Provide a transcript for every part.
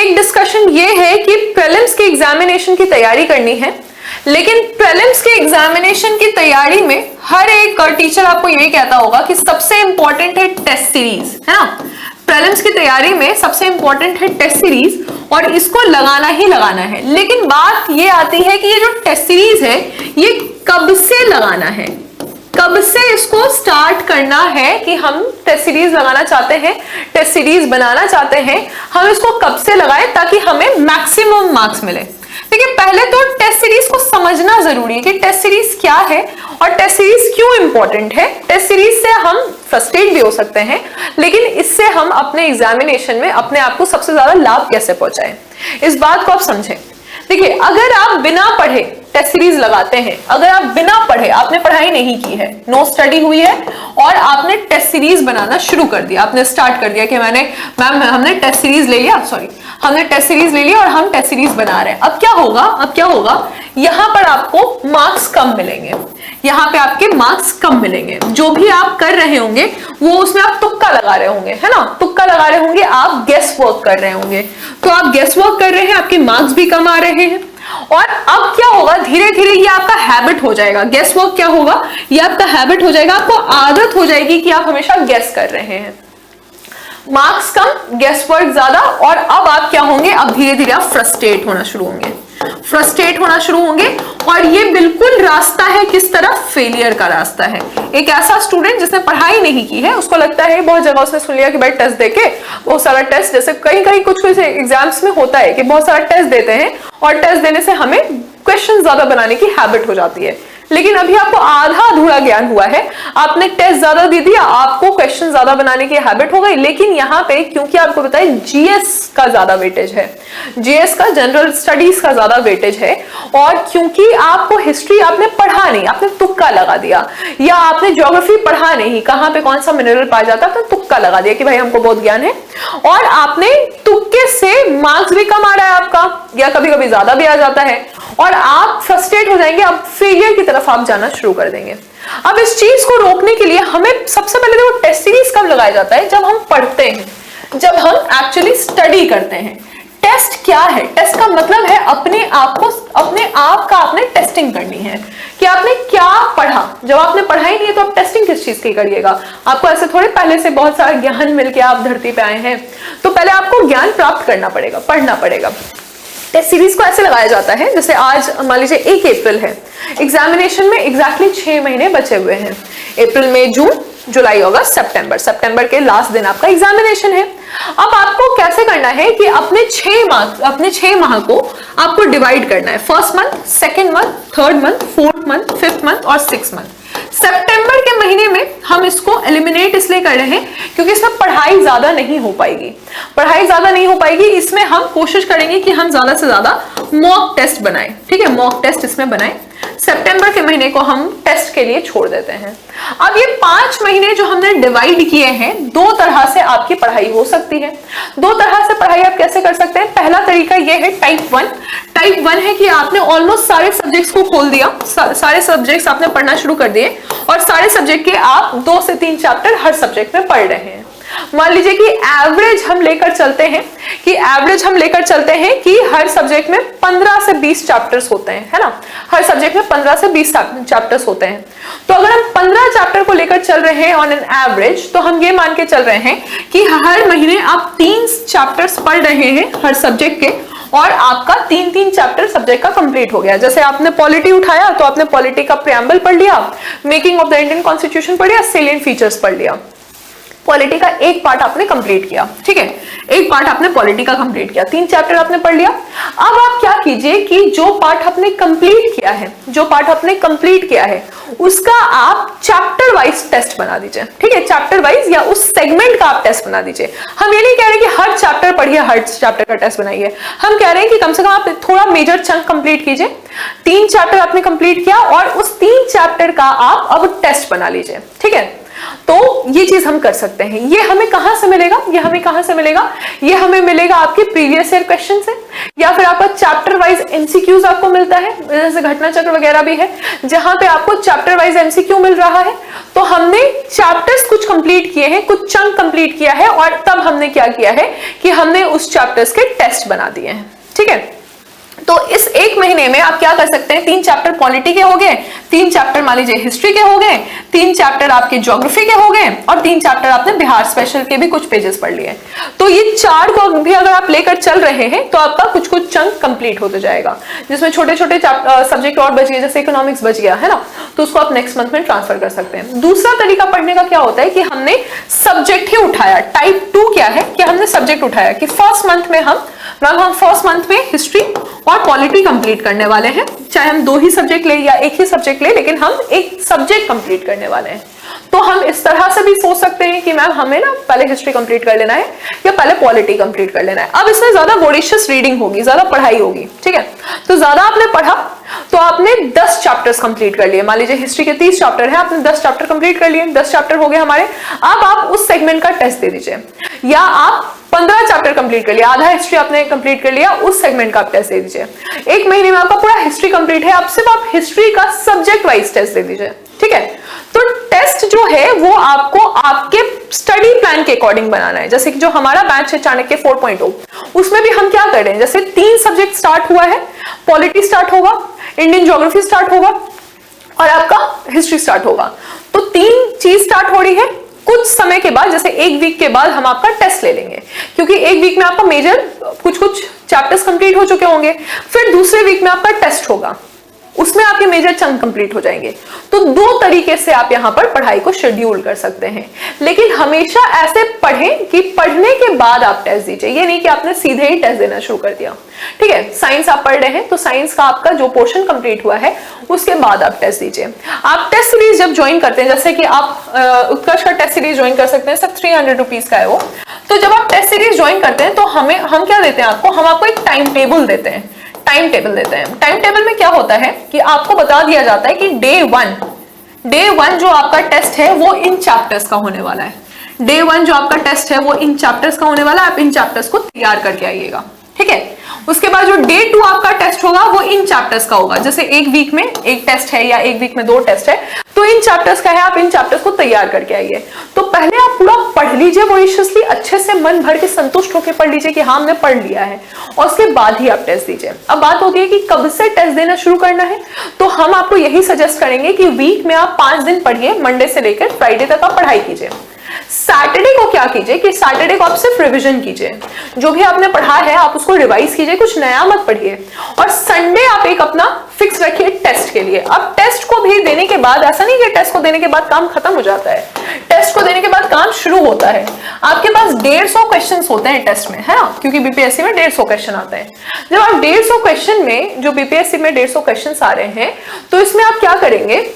एक डिस्कशन ये है कि प्रीलिम्स के एग्जामिनेशन की तैयारी करनी है, लेकिन प्रीलिम्स के एग्जामिनेशन की तैयारी में हर एक टीचर आपको यही कहता होगा कि सबसे इंपॉर्टेंट है टेस्ट सीरीज, है ना। प्रीलिम्स की तैयारी में सबसे इंपॉर्टेंट है टेस्ट सीरीज और इसको लगाना ही लगाना है। लेकिन बात ये आती है कि ये जो टेस्ट सीरीज है ये कब से लगाना है, कब से इसको स्टार्ट करना है कि हम टेस्ट सीरीज लगाना चाहते हैं, टेस्ट सीरीज बनाना चाहते हैं, हम इसको कब से लगाएं ताकि हमें मैक्सिमम मार्क्स मिले। देखिए, पहले तो टेस्ट सीरीज को समझना जरूरी है कि टेस्ट सीरीज क्या है और टेस्ट सीरीज क्यों इंपॉर्टेंट है। टेस्ट सीरीज से हम फ्रस्ट्रेट भी हो सकते हैं, लेकिन इससे हम अपने एग्जामिनेशन में अपने आप को सबसे ज्यादा लाभ कैसे पहुंचाएं, इस बात को आप समझें। देखिए, अगर आप बिना पढ़े टेस्ट सीरीज लगाते हैं, अगर आप बिना पढ़े, आपने पढ़ाई नहीं की है, नो स्टडी हुई है और आपने टेस्ट सीरीज बनाना शुरू कर दिया, आपने स्टार्ट कर दिया कि हमने टेस्ट सीरीज ले लिया, हमने टेस्ट सीरीज ले लिया और हम टेस्ट सीरीज बना रहे हैं। अब क्या होगा, यहां पर आपको मार्क्स कम मिलेंगे, यहाँ पे आपके मार्क्स कम मिलेंगे। जो भी आप कर रहे होंगे वो उसमें आप तुक्का लगा रहे होंगे, है ना, तुक्का लगा रहे होंगे, आप गेस वर्क कर रहे होंगे। तो आप गेस वर्क कर रहे हैं, आपके मार्क्स भी कम आ रहे हैं। और अब क्या होगा, धीरे धीरे ये आपका हैबिट हो जाएगा। गेस वर्क क्या होगा, ये आपका हैबिट हो जाएगा, आपको आदत हो जाएगी कि आप हमेशा गेस कर रहे हैं। मार्क्स कम, गेस वर्क ज्यादा, और अब आप क्या होंगे, अब धीरे धीरे आप फ्रस्ट्रेट होना शुरू होंगे, और ये बिल्कुल रास्ता है किस तरफ, फेलियर का रास्ता है। एक ऐसा स्टूडेंट जिसने पढ़ाई नहीं की है, उसको लगता है, बहुत जगह उसने सुन लिया कि भाई टेस्ट देके बहुत सारा टेस्ट, जैसे कहीं कुछ एग्जाम्स में होता है कि बहुत सारा टेस्ट देते हैं और टेस्ट देने से हमें क्वेश्चन ज्यादा बनाने की हैबिट हो जाती है। लेकिन अभी आपको आधा अधूरा ज्ञान हुआ है, आपने टेस्ट ज्यादा दे दिया, आपको क्वेश्चन ज्यादा बनाने की हैबिट हो गई। लेकिन यहाँ पे क्योंकि आपको पता है जीएस का ज्यादा वेटेज है, जीएस का, जनरल स्टडीज का ज्यादा वेटेज है, और क्योंकि आपको हिस्ट्री आपने पढ़ा नहीं, आपने तुक्का लगा दिया, या आपने ज्योग्राफी पढ़ा नहीं, कहाँ पे कौन सा मिनरल पाया जाता है, आपने तुक्का लगा दिया कि भाई हमको बहुत ज्ञान है, और आपने तुक्के से मार्क्स भी कम आ रहा है आपका, या कभी कभी ज्यादा भी आ जाता है, और आप फ्रस्ट्रेट हो जाएंगे, अब फेलियर की तरफ आप जाना शुरू कर देंगे। अब इस चीज को रोकने के लिए हमें सबसे पहले देखो, टेस्ट सीरीज कब लगाया जाता है, जब हम पढ़ते हैं, जब हम एक्चुअली स्टडी करते हैं। टेस्ट क्या है, टेस्ट का मतलब है अपने आप का आपने टेस्टिंग करनी है कि आपने क्या पढ़ा। जब आपने पढ़ाई नहीं है तो आप टेस्टिंग किस चीज की करिएगा। आपको ऐसे थोड़े पहले से बहुत सारा ज्ञान मिलके आप धरती पे आए हैं, तो पहले आपको ज्ञान प्राप्त करना पड़ेगा, पढ़ना पड़ेगा। टेस्ट सीरीज को ऐसे लगाया जाता है, जैसे आज मान लीजिए 1 अप्रैल है, एग्जामिनेशन में एग्जैक्टली 6 महीने बचे हुए हैं, अप्रैल, मई, जून, जुलाई, अगस्त, सितंबर के लास्ट दिन आपका एग्जामिनेशन है। अब आपको कैसे करना है कि अपने 6 माह को आपको डिवाइड करना है, first month, second month, third month, fourth month, fifth month और सिक्स्थ मंथ। सितंबर के महीने में हम इसको एलिमिनेट इसलिए कर रहे हैं क्योंकि इसमें पढ़ाई ज्यादा नहीं हो पाएगी, इसमें हम कोशिश करेंगे कि हम ज्यादा से ज्यादा मॉक टेस्ट बनाएं, ठीक है, मॉक टेस्ट इसमें बनाएं। सितंबर के महीने को हम टेस्ट के लिए छोड़ देते हैं। अब ये 5 महीने जो हमने डिवाइड किए हैं, 2 तरह से आपकी पढ़ाई हो सकती है। 2 तरह से पढ़ाई आप कैसे कर सकते हैं, पहला तरीका ये है टाइप 1 है कि आपने ऑलमोस्ट सारे सब्जेक्ट्स को खोल दिया, सारे सब्जेक्ट्स आपने पढ़ना शुरू कर दिए और सारे सब्जेक्ट के आप 2 से 3 चैप्टर हर सब्जेक्ट में पढ़ रहे हैं। मान लीजिए कि एवरेज हम लेकर चलते हैं कि हर सब्जेक्ट में 15 से 20 चैप्टर्स होते हैं, है ना, हर सब्जेक्ट में 15 से 20 चैप्टर्स होते हैं। तो अगर हम 15 चैप्टर को लेकर चल रहे हैं ऑन एन एवरेज, तो हम ये मान के चल रहे हैं कि हर महीने आप 3 चैप्टर्स पढ़ रहे हैं हर सब्जेक्ट के, और आपका 3 चैप्टर सब्जेक्ट का कंप्लीट हो गया। जैसे आपने पॉलिटी उठाया तो आपने पॉलिटी का प्रियम्बल पढ़ लिया, making of the Indian constitution पढ़ लिया, सेलिएंट फीचर्स पढ़ लिया, पॉलिटी का एक पार्ट आपने कंप्लीट किया, ठीक है, एक पार्ट आपने पॉलिटी का कंप्लीट किया, 3 चैप्टर आपने पढ़ लिया। अब आप क्या कीजिए कि जो पार्ट आपने कंप्लीट किया है उसका आप चैप्टर वाइज टेस्ट बना दीजिए, ठीक है, चैप्टर वाइज या उस सेगमेंट का आप टेस्ट बना दीजिए। हम ये नहीं कह रहे कि हर चैप्टर पढ़िए, हर चैप्टर का टेस्ट बनाइए, हम कह रहे हैं कि कम से कम आप थोड़ा मेजर चंक कंप्लीट कीजिए। 3 चैप्टर आपने कंप्लीट किया और उस 3 चैप्टर का आप अब टेस्ट बना लीजिए, ठीक है। तो ये चीज हम कर सकते हैं। ये हमें कहां से मिलेगा, ये हमें कहां से मिलेगा, ये हमें मिलेगा आपके प्रीवियस ईयर क्वेश्चन से, या फिर आपका चैप्टर वाइज एमसीक्यूज आपको मिलता है, जैसे घटना चक्र वगैरह भी है जहां पे आपको चैप्टर वाइज एमसीक्यू मिल रहा है। तो हमने चैप्टर्स कुछ कंप्लीट किए हैं, कुछ चंक कंप्लीट किया है, और तब हमने क्या किया है कि हमने उस चैप्टर्स के टेस्ट बना दिए हैं। ठीक है, तो इस एक महीने में आप क्या कर सकते हैं, 3 चैप्टर पॉलिटी के हो गए, 3 चैप्टर मान लीजिए हिस्ट्री के हो गए, 3 चैप्टर आपके ज्योग्राफी के हो गए, और 3 चैप्टर आपने बिहार स्पेशल के भी कुछ पेजेस पढ़ लिए। तो ये 4 को भी अगर आप लेकर चल रहे हैं तो आपका कुछ कुछ चंक कंप्लीट होते जाएगा, जिसमें छोटे छोटे सब्जेक्ट और बच गए, जैसे इकोनॉमिक्स बच गया है ना, तो उसको आप नेक्स्ट मंथ में ट्रांसफर कर सकते हैं। दूसरा तरीका पढ़ने का क्या होता है कि हमने सब्जेक्ट ही उठाया। टाइप 2 क्या है कि हमने सब्जेक्ट उठाया कि फर्स्ट मंथ में हम फर्स्ट मंथ में हिस्ट्री और पॉलिटी कंप्लीट करने वाले हैं, चाहे हम 2 ही सब्जेक्ट ले या एक ही सब्जेक्ट ले, लेकिन हम एक सब्जेक्ट कंप्लीट करने वाले हैं। तो हम इस तरह से भी सोच सकते हैं कि मैम हमें ना पहले हिस्ट्री कंप्लीट कर लेना है या पहले पॉलिटी कंप्लीट कर लेना है। अब इसमें ज्यादा वोडिशियस रीडिंग होगी, ज्यादा पढ़ाई होगी। ठीक है, तो ज्यादा आपने पढ़ा तो आपने 10 चैप्टर्स कंप्लीट कर लिए। मान लीजिए हिस्ट्री के 30 चैप्टर है, आपने 10 चैप्टर कंप्लीट कर लिए, 10 चैप्टर हो गए हमारे। अब आप उस सेगमेंट का टेस्ट दे दीजिए, या आप 15 चैप्टर कंप्लीट कर लिया, आधा हिस्ट्री आपने कंप्लीट कर लिया, उस सेगमेंट का आप टेस्ट दे दीजिए। एक महीने में आपका पूरा हिस्ट्री कंप्लीट है, अब सिर्फ आप हिस्ट्री का सब्जेक्ट वाइज टेस्ट दे दीजिए। ठीक है, तो टेस्ट जो है वो आपको आपके स्टडी प्लान के अकॉर्डिंग बनाना है। जैसे कि जो हमारा बैच है चाणक्य 4.0, उसमें भी हम क्या कर रहे हैं, जैसे 3 सब्जेक्ट स्टार्ट हुआ है, पॉलिटी स्टार्ट होगा, इंडियन ज्योग्राफी स्टार्ट होगा और आपका हिस्ट्री स्टार्ट होगा। तो 3 चीज स्टार्ट हो रही है। कुछ समय के बाद, जैसे 1 वीक के बाद हम आपका टेस्ट ले लेंगे, क्योंकि 1 वीक में आपका मेजर कुछ चैप्टर्स कंप्लीट हो चुके होंगे। फिर दूसरे वीक में आपका टेस्ट होगा, उसमें आपके मेजर चंक कंप्लीट हो जाएंगे। तो 2 तरीके से आप यहां पर पढ़ाई को शेड्यूल कर सकते हैं, लेकिन हमेशा ऐसे पढ़ें कि पढ़ने के बाद आप टेस्ट दीजिए। ये नहीं कि आपने सीधे ही टेस्ट देना शुरू कर दिया। ठीक है, साइंस आप पढ़ रहे हैं तो साइंस का आपका जो पोर्शन कंप्लीट हुआ है उसके बाद आप टेस्ट दीजिए। आप टेस्ट सीरीज जब ज्वाइन करते हैं, जैसे कि आप उत्कर्ष का टेस्ट सीरीज ज्वाइन कर सकते हैं, सब 300 रुपीज का है वो। तो जब आप टेस्ट सीरीज ज्वाइन करते हैं तो हम क्या देते हैं आपको, हम आपको एक टाइम टेबल देते हैं। टाइम टेबल देते हैं। टाइम टेबल में क्या होता है कि आपको बता दिया जाता है कि डे वन जो आपका टेस्ट है वो इन चैप्टर्स का होने वाला है। डे 1 जो आपका टेस्ट है वो इन चैप्टर्स का होने वाला है, आप इन चैप्टर्स को तैयार करके आइएगा। ठीक है, उसके बाद जो डे 2 आपका टेस्ट होगा वो इन चैप्टर्स का होगा। जैसे 1 वीक में 1 टेस्ट है या 1 वीक में 2 टेस्ट है, तो इन चैप्टर्स का है, आप इन चैप्टर्स को तैयार करके आइए। तो पहले आप पूरा पढ़ लीजिए वॉरिशियसली, अच्छे से मन भर के संतुष्ट होकर पढ़ लीजिए कि हाँ हमने पढ़ लिया है, और उसके बाद ही आप टेस्ट दीजिए। अब बात होती है कि कब से टेस्ट देना शुरू करना है, तो हम आपको यही सजेस्ट करेंगे कि वीक में आप 5 दिन पढ़िए, मंडे से लेकर फ्राइडे तक आप पढ़ाई कीजिए। सैटरडे को क्या कीजिए कि सैटरडे को आप सिर्फ रिवीजन कीजिए, जो भी आपने पढ़ा है आप उसको रिवाइज कीजिए, कुछ नया मत पढ़िए। और संडे आप एक अपना फिक्स रखिए टेस्ट के लिए। अब टेस्ट को भी देने के बाद ऐसा नहीं कि टेस्ट को देने के बाद काम खत्म हो जाता है, टेस्ट को देने के बाद काम शुरू होता है। आपके पास 150 क्वेश्चन होते हैं टेस्ट में, है ना, क्योंकि बीपीएससी में 150 क्वेश्चन आते हैं। जब आप 150 क्वेश्चन में, जो बीपीएससी में 150 क्वेश्चन आ रहे हैं, तो इसमें आप क्या करेंगे,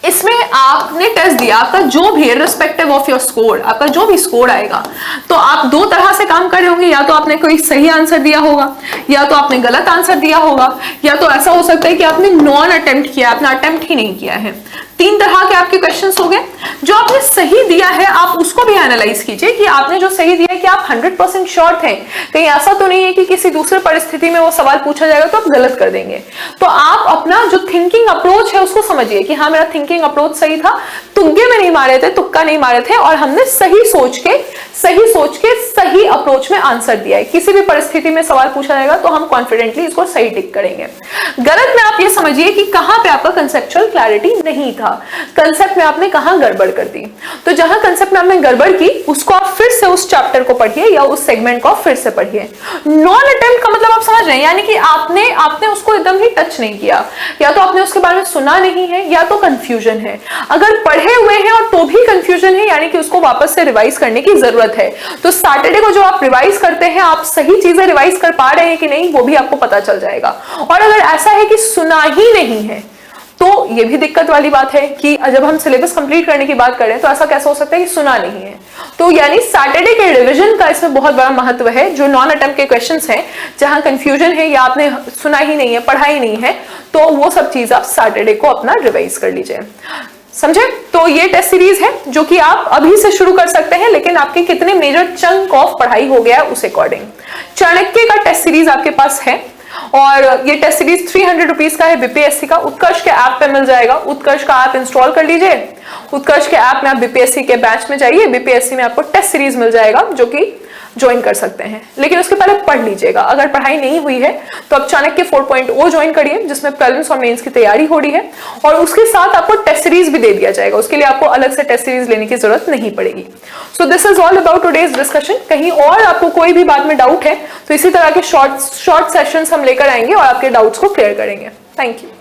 इसमें आपने टेस्ट दिया, आपका जो भी रिस्पेक्टिव ऑफ योर स्कोर, आपका जो भी स्कोर आएगा, तो आप 2 तरह से काम कर रहे होंगे। या तो आपने कोई सही आंसर दिया होगा, या तो आपने गलत आंसर दिया होगा, या तो ऐसा हो सकता है कि आपने नॉन अटेम्प्ट किया, आपने अटेम्प्ट ही नहीं किया है। 3 तरह के आपके क्वेश्चंस हो गए। जो आपने सही दिया है आप उसको भी एनालाइज कीजिए कि आपने जो सही दिया है कि आप 100% श्योर थे, कहीं ऐसा तो नहीं है कि किसी दूसरे परिस्थिति में वो सवाल पूछा जाएगा तो आप गलत कर देंगे। तो आप अपना जो थिंकिंग अप्रोच है उसको समझिए कि हाँ मेरा थिंकिंग अप्रोच सही था, तुक्के में नहीं मारे थे, तुक्का नहीं मारे थे, और हमने सही सोच के सही अप्रोच में आंसर दिया है। किसी भी परिस्थिति में सवाल पूछा जाएगा तो हम कॉन्फिडेंटली इसको सही टिक करेंगे। गलत में आप ये समझिए कि कहां पे आपका कंसेप्चुअल क्लैरिटी नहीं था, कंसेप्ट में आपने कहां गड़बड़ कर दी। तो जहां कंसेप्ट में आपने गड़बड़ की उसको आप फिर से उस चैप्टर को पढ़िए या उस सेगमेंट को फिर से पढ़िए। नॉन अटेम्प्ट का मतलब आप समझ रहे हैं, यानी कि आपने उसको एकदम ही टच नहीं किया, या तो आपने उसके बारे में सुना नहीं है, या तो कंफ्यूजन है। अगर पढ़े हुए हैं और तो भी कंफ्यूजन है, यानी कि उसको वापस से रिवाइज करने की जरूरत है। तो सैटरडे को जो आप रिवाइज करते हैं, आप सही चीजें रिवाइज कर पा रहे हैं कि नहीं वो भी आपको पता चल जाएगा। और अगर ऐसा है कि सुना ही नहीं है तो ये भी दिक्कत वाली बात है कि जब हम सिलेबस कंप्लीट करने की बात करें तो ऐसा कैसे हो सकता है कि सुना नहीं है। तो यानी सैटरडे के रिवीजन का इसमें बहुत बड़ा महत्व है। जो नॉन अटेम्प्ट के क्वेश्चंस हैं, जहां कंफ्यूजन है या आपने सुना ही नहीं है, पढ़ा ही नहीं है, तो वो सब चीज आप सैटरडे को अपना रिवाइज कर लीजिए। समझे? तो ये टेस्ट सीरीज है जो कि आप अभी से शुरू कर सकते हैं, लेकिन आपके कितने मेजर चंक ऑफ पढ़ाई हो गया उस अकॉर्डिंग। चाणक्य का टेस्ट सीरीज आपके पास है और ये टेस्ट सीरीज 300 रुपीज का है बीपीएससी का। उत्कर्ष के ऐप पे मिल जाएगा, उत्कर्ष का ऐप इंस्टॉल कर लीजिए। उत्कर्ष के ऐप में आप बीपीएससी के बैच में जाइए, बीपीएससी में आपको टेस्ट सीरीज मिल जाएगा जो कि ज्वाइन कर सकते हैं, लेकिन उसके पहले पढ़ लीजिएगा। अगर पढ़ाई नहीं हुई है तो आप चाणक्य 4.0 ज्वाइन करिए, जिसमें प्रीलिम्स और मेंस की तैयारी हो रही है और उसके साथ आपको टेस्ट सीरीज भी दे दिया जाएगा। उसके लिए आपको अलग से टेस्ट सीरीज लेने की जरूरत नहीं पड़ेगी। So this is all about today's discussion. कहीं और आपको कोई भी बात में डाउट है तो इसी तरह के शॉर्ट सेशंस हम लेकर आएंगे और आपके डाउट्स को क्लियर करेंगे। Thank you.